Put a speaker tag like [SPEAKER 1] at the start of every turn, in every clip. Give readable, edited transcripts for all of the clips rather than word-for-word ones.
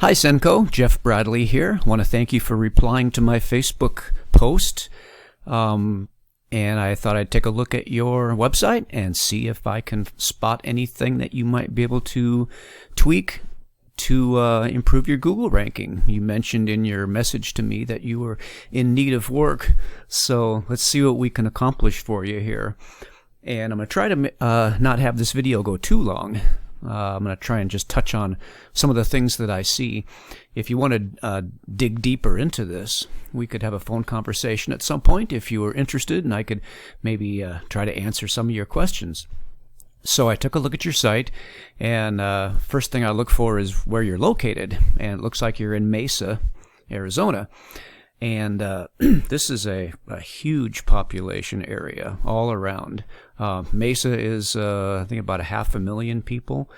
[SPEAKER 1] Hi Senko, Jeff Bradley here. I want to thank you for replying to my Facebook post. And I thought I'd take a look at your website and see if I can spot anything that you might be able to tweak to improve your Google ranking. You mentioned in your message to me that you were in need of work, so let's see what we can accomplish for you here. And I'm going to try to not have this video go too long. I'm going to try and just touch on some of the things that I see. If you want to dig deeper into this, we could have a phone conversation at some point if you were interested, and I could maybe try to answer some of your questions. So I took a look at your site, and first thing I look for is where you're located, and it looks like you're in Mesa, Arizona. And this is a huge population area all around. Mesa is, I think, about 500,000 people.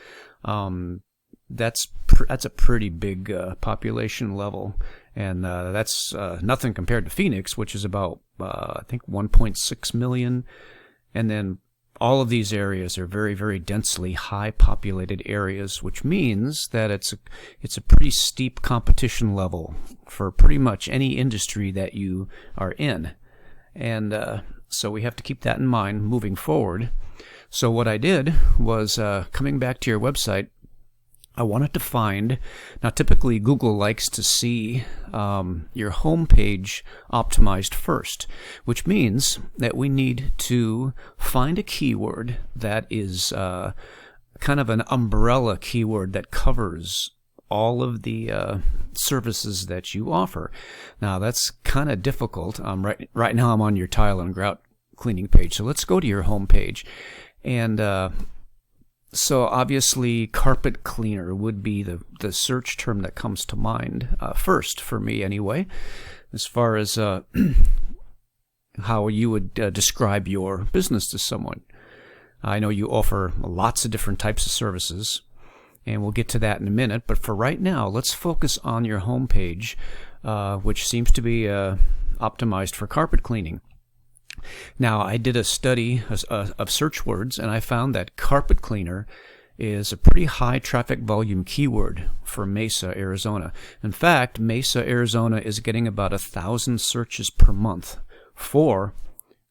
[SPEAKER 1] That's a pretty big population level, and that's nothing compared to Phoenix, which is about, I think, 1.6 million. And then all of these areas are very, very densely high-populated areas, which means that it's a pretty steep competition level for pretty much any industry that you are in. And so we have to keep that in mind moving forward. So what I did was, coming back to your website, I wanted to find, now typically Google likes to see your home page optimized first, which means that we need to find a keyword that is kind of an umbrella keyword that covers all of the services that you offer. Now that's kind of difficult. Right now I'm on your tile and grout cleaning page, so let's go to your home page. And so obviously carpet cleaner would be the search term that comes to mind first for me anyway, as far as how you would describe your business to someone. I know you offer lots of different types of services, and we'll get to that in a minute, but for right now let's focus on your home page, which seems to be optimized for carpet cleaning. Now, I did a study of search words, and I found that carpet cleaner is a pretty high traffic volume keyword for Mesa, Arizona. In fact, Mesa, Arizona is getting about 1,000 searches per month for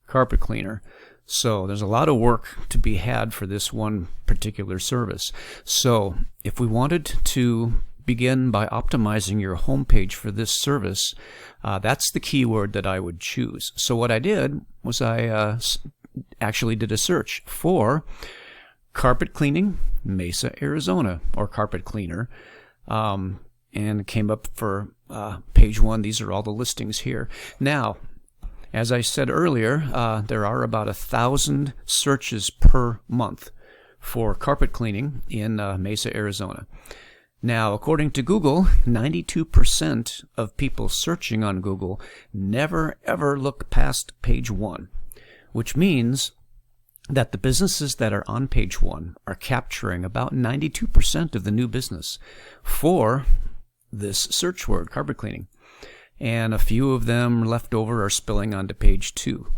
[SPEAKER 1] carpet cleaner. So there's a lot of work to be had for this one particular service. So if we wanted to begin by optimizing your homepage for this service, that's the keyword that I would choose. So what I did was I actually did a search for carpet cleaning Mesa, Arizona, or carpet cleaner, and came up for page 1. These are all the listings here. Now, as I said earlier, there are about 1,000 searches per month for carpet cleaning in Mesa, Arizona. Now, according to Google, 92% of people searching on Google never ever look past page 1, which means that the businesses that are on page 1 are capturing about 92% of the new business for this search word, carpet cleaning. And a few of them left over are spilling onto page 2.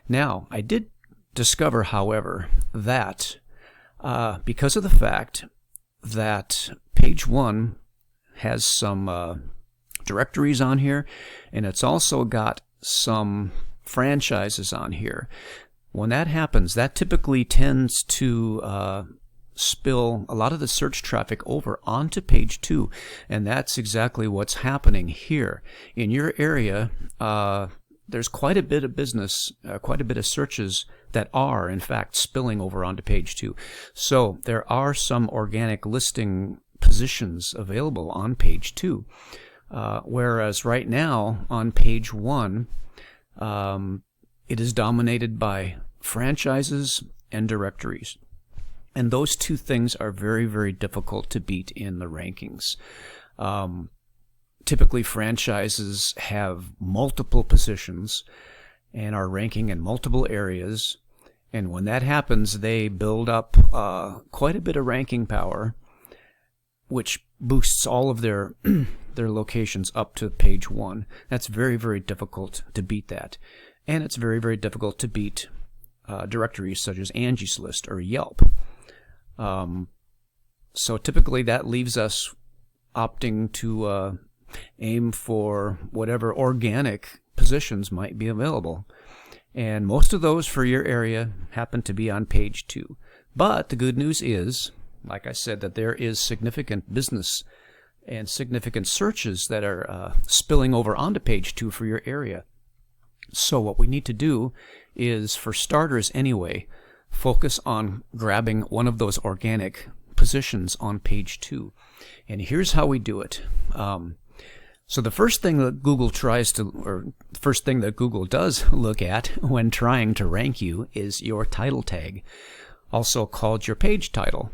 [SPEAKER 1] Now, I did discover, however, that because of the fact that page 1 has some directories on here, and it's also got some franchises on here. When that happens, that typically tends to spill a lot of the search traffic over onto page 2, and that's exactly what's happening here. In your area, there's quite a bit of business, quite a bit of searches that are, in fact, spilling over onto page 2. So there are some organic listing positions available on page 2, whereas right now on page 1, it is dominated by franchises and directories. And those two things are very, very difficult to beat in the rankings. Typically, franchises have multiple positions and are ranking in multiple areas. And when that happens, they build up quite a bit of ranking power, which boosts all of their locations up to page 1. That's very, very difficult to beat that. And it's very, very difficult to beat directories such as Angie's List or Yelp. So typically that leaves us opting to aim for whatever organic positions might be available. And most of those for your area happen to be on page 2. But the good news is, like I said, that there is significant business and significant searches that are spilling over onto page 2 for your area. So what we need to do is, for starters anyway, focus on grabbing one of those organic positions on page 2. And here's how we do it. So the first thing that Google does look at when trying to rank you is your title tag, also called your page title.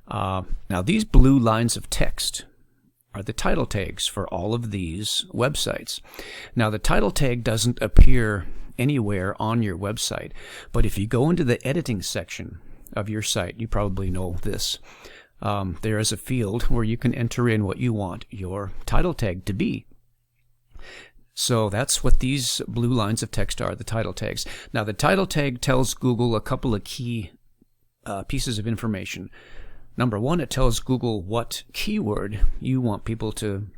[SPEAKER 1] Now these blue lines of text are the title tags for all of these websites. Now the title tag doesn't appear anywhere on your website, but if you go into the editing section of your site, you probably know this. There is a field where you can enter in what you want your title tag to be. So that's what these blue lines of text are, the title tags. Now the title tag tells Google a couple of key pieces of information. Number one, it tells Google what keyword you want people to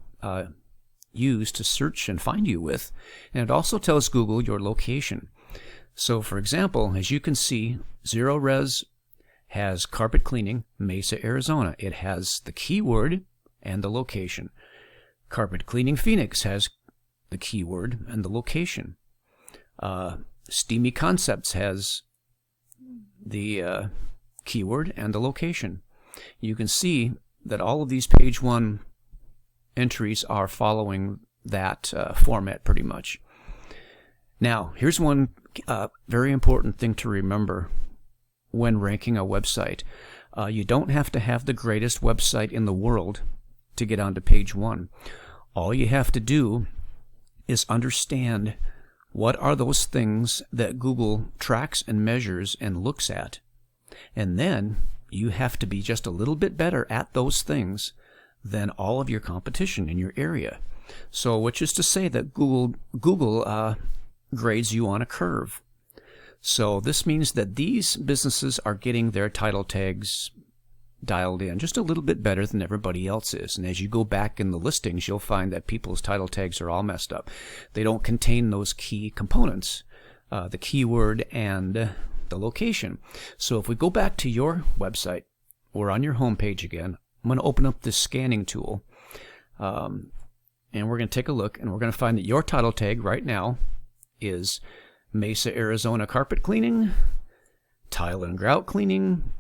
[SPEAKER 1] use to search and find you with. And it also tells Google your location. So for example, as you can see, Zero Res has carpet cleaning, Mesa, Arizona. It has the keyword and the location. Carpet Cleaning Phoenix has the keyword and the location. Steamy Concepts has the keyword and the location. You can see that all of these page 1 entries are following that format pretty much. Now, here's one very important thing to remember when ranking a website. You don't have to have the greatest website in the world to get onto page 1. All you have to do is understand what are those things that Google tracks and measures and looks at. And then you have to be just a little bit better at those things than all of your competition in your area. So, which is to say that Google grades you on a curve. So this means that these businesses are getting their title tags dialed in just a little bit better than everybody else is. And as you go back in the listings, you'll find that people's title tags are all messed up. They don't contain those key components, the keyword and the location. So if we go back to your website, we're on your home page again. I'm going to open up this scanning tool, and we're going to take a look, and we're going to find that your title tag right now is Mesa, Arizona carpet cleaning, tile and grout cleaning.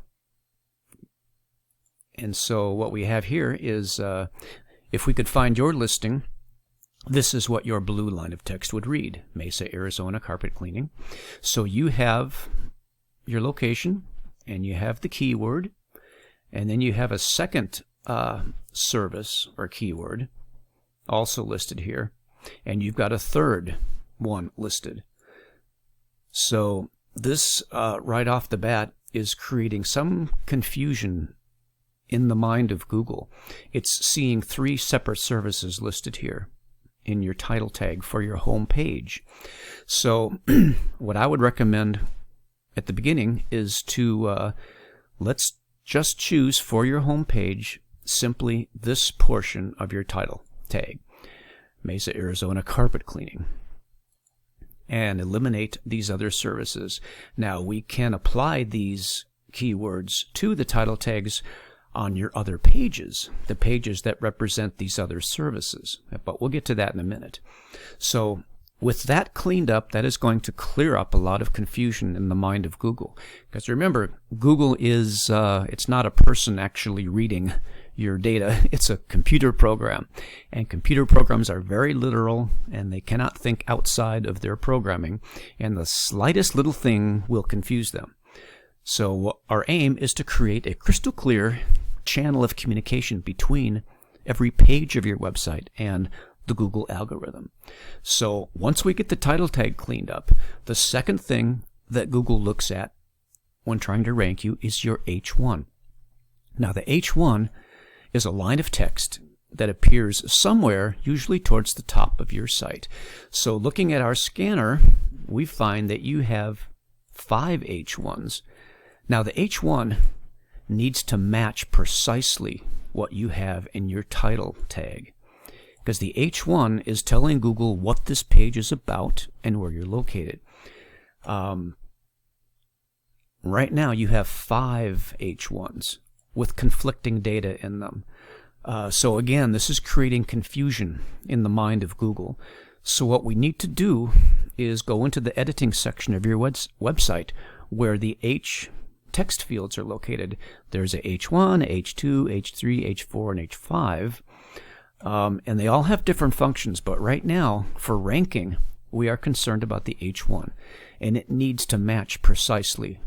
[SPEAKER 1] And so what we have here is, if we could find your listing, this is what your blue line of text would read: Mesa, Arizona carpet cleaning. So you have your location, and you have the keyword, and then you have a second service or keyword also listed here, and you've got a third one listed. So this right off the bat is creating some confusion in the mind of Google. It's seeing 3 separate services listed here in your title tag for your home page. So what I would recommend at the beginning is to let's just choose for your home page simply this portion of your title tag, Mesa, Arizona carpet cleaning, and eliminate these other services. Now we can apply these keywords to the title tags on your other pages, the pages that represent these other services, but we'll get to that in a minute. So with that cleaned up, that is going to clear up a lot of confusion in the mind of Google. Because remember, Google is, it's not a person actually reading your data, it's a computer program. And computer programs are very literal, and they cannot think outside of their programming, and the slightest little thing will confuse them. So our aim is to create a crystal clear channel of communication between every page of your website and the Google algorithm. So once we get the title tag cleaned up, the second thing that Google looks at when trying to rank you is your H1. Now the H1 is a line of text that appears somewhere, usually towards the top of your site. So looking at our scanner, we find that you have 5 H1s. Now the H1 needs to match precisely what you have in your title tag. Because the H1 is telling Google what this page is about and where you're located. Right now you have 5 H1s with conflicting data in them. So again, this is creating confusion in the mind of Google. So what we need to do is go into the editing section of your website where the H text fields are located. There's a H1, H2, H3, H4, and H5. And they all have different functions, but right now, for ranking, we are concerned about the H1, and it needs to match precisely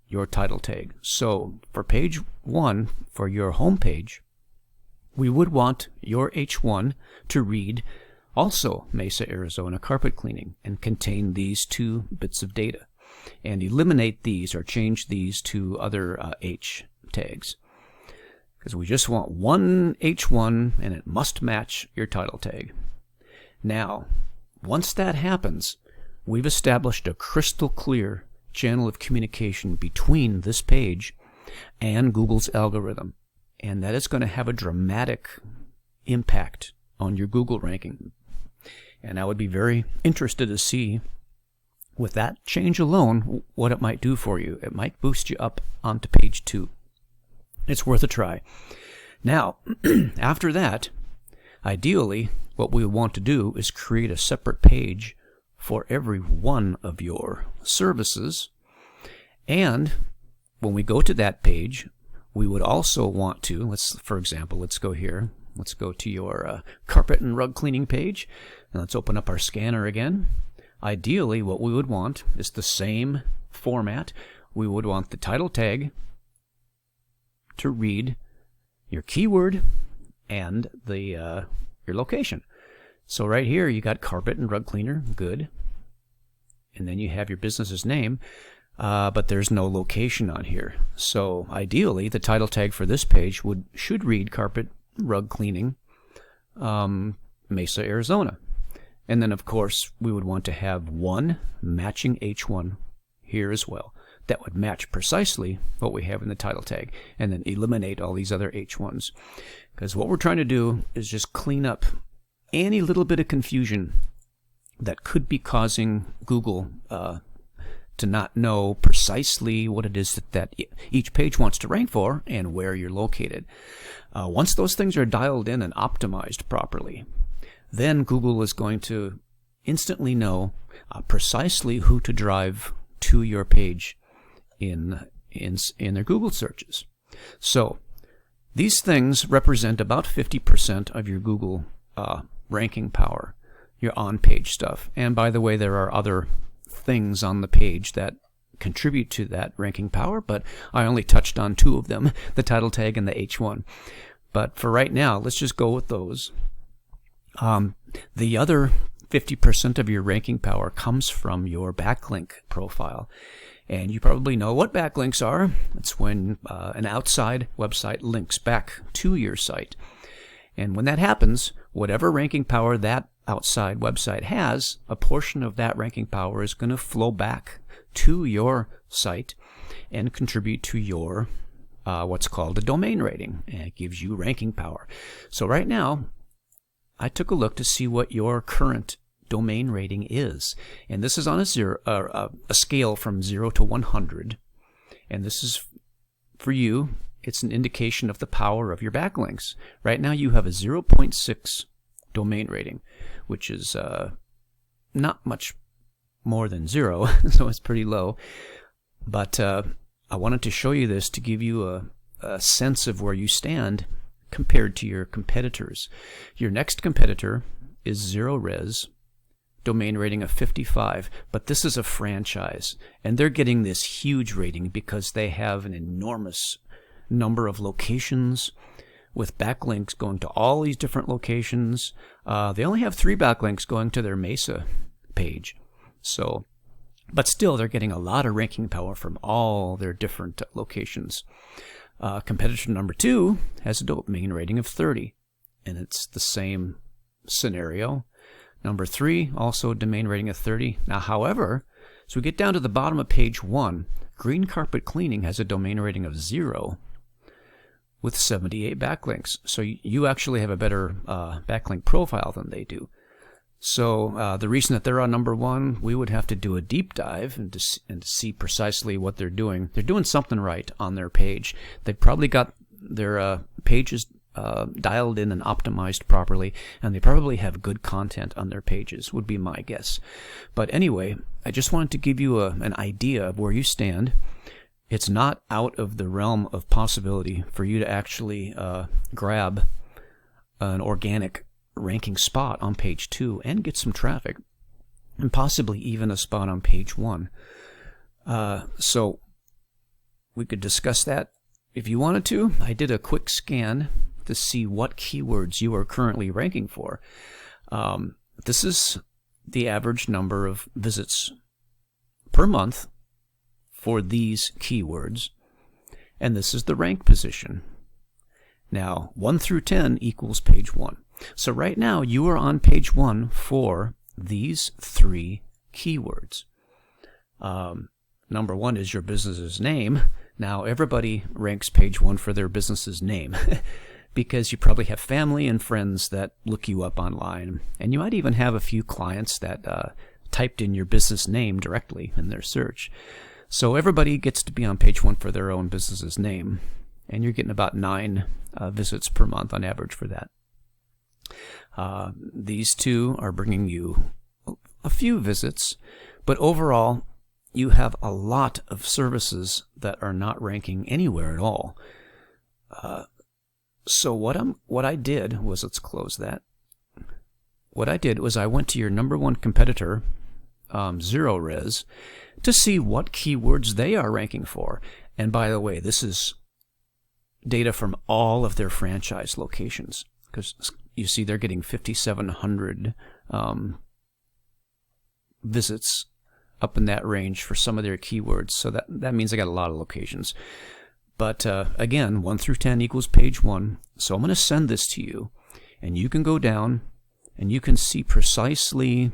[SPEAKER 1] your title tag. So for page 1, for your home page, we would want your H1 to read also Mesa, Arizona carpet cleaning and contain these 2 bits of data, and eliminate these or change these to other H tags. Because we just want one H1 and it must match your title tag. Now, once that happens, we've established a crystal clear channel of communication between this page and Google's algorithm. And that is going to have a dramatic impact on your Google ranking. And I would be very interested to see, with that change alone, what it might do for you. It might boost you up onto page 2. It's worth a try. Now, after that, ideally, what we want to do is create a separate page for every one of your services. And when we go to that page, we would also want to, for example, let's go here. Let's go to your carpet and rug cleaning page. And let's open up our scanner again. Ideally, what we would want is the same format. We would want the title tag to read your keyword and your location. So right here you got carpet and rug cleaner, good. And then you have your business's name, but there's no location on here. So ideally the title tag for this page should read carpet rug cleaning, Mesa, Arizona. And then of course we would want to have one matching H1 here as well. That would match precisely what we have in the title tag, and then eliminate all these other H1s. Because what we're trying to do is just clean up any little bit of confusion that could be causing Google to not know precisely what it is that each page wants to rank for and where you're located. Once those things are dialed in and optimized properly, then Google is going to instantly know precisely who to drive to your page in their Google searches. So these things represent about 50% of your Google ranking power, your on-page stuff. And by the way, there are other things on the page that contribute to that ranking power, but I only touched on 2 of them, the title tag and the H1. But for right now, let's just go with those. The other 50% of your ranking power comes from your backlink profile. And you probably know what backlinks are. It's when an outside website links back to your site. And when that happens, whatever ranking power that outside website has, a portion of that ranking power is going to flow back to your site and contribute to your what's called a domain rating. And it gives you ranking power. So right now, I took a look to see what your current domain rating is, and this is on a scale from 0 to 100, and this is for you. It's an indication of the power of your backlinks. Right now you have a 0.6 domain rating, which is not much more than 0, so it's pretty low. But I wanted to show you this to give you a sense of where you stand compared to your competitors. Your next competitor is Zero Res, domain rating of 55, but this is a franchise, and they're getting this huge rating because they have an enormous number of locations with backlinks going to all these different locations. They only have 3 backlinks going to their Mesa page, so, but still they're getting a lot of ranking power from all their different locations. Competitor number 2 has a domain rating of 30, and it's the same scenario. Number 3, also a domain rating of 30. Now, however, as we get down to the bottom of page 1, Green Carpet Cleaning has a domain rating of 0, with 78 backlinks. So you actually have a better backlink profile than they do. So the reason that they're on number one, we would have to do a deep dive and to see precisely what they're doing. They're doing something right on their page. They've probably got their pages dialed in and optimized properly, and they probably have good content on their pages, would be my guess. But anyway, I just wanted to give you an idea of where you stand. It's not out of the realm of possibility for you to actually grab an organic ranking spot on page 2 and get some traffic, and possibly even a spot on page 1. So we could discuss that if you wanted to. I did a quick scan to see what keywords you are currently ranking for. This is the average number of visits per month for these keywords, and this is the rank position. Now, 1 through 10 equals page 1. So right now, you are on page 1 for these 3 keywords. Number 1 is your business's name. Now, everybody ranks page 1 for their business's name because you probably have family and friends that look you up online, and you might even have a few clients that typed in your business name directly in their search. So everybody gets to be on page 1 for their own business's name, and you're getting about 9 visits per month on average for that. These 2 are bringing you a few visits, but overall, you have a lot of services that are not ranking anywhere at all. So what I did was, let's close that. What I did was I went to your number 1 competitor, ZeroRes, to see what keywords they are ranking for. And by the way, this is data from all of their franchise locations, because you see they're getting 5,700 visits up in that range for some of their keywords. So that means I got a lot of locations. But again, 1 through 10 equals page 1. So I'm going to send this to you, and you can go down and you can see precisely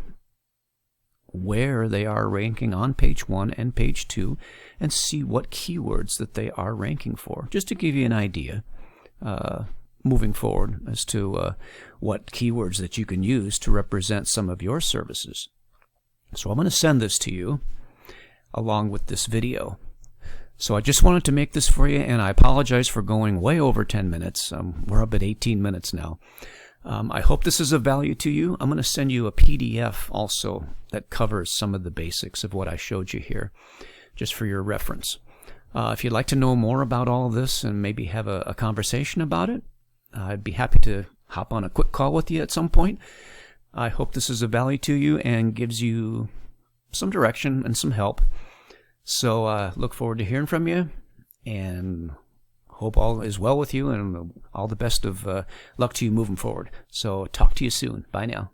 [SPEAKER 1] where they are ranking on page 1 and page 2 and see what keywords that they are ranking for, just to give you an idea moving forward as to what keywords that you can use to represent some of your services. So I'm going to send this to you along with this video. So I just wanted to make this for you, and I apologize for going way over 10 minutes. We're up at 18 minutes now. I hope this is of value to you. I'm going to send you a PDF also that covers some of the basics of what I showed you here, just for your reference. If you'd like to know more about all of this and maybe have a conversation about it, I'd be happy to hop on a quick call with you at some point. I hope this is of value to you and gives you some direction and some help. So look forward to hearing from you, and hope all is well with you, and all the best of luck to you moving forward. So talk to you soon. Bye now.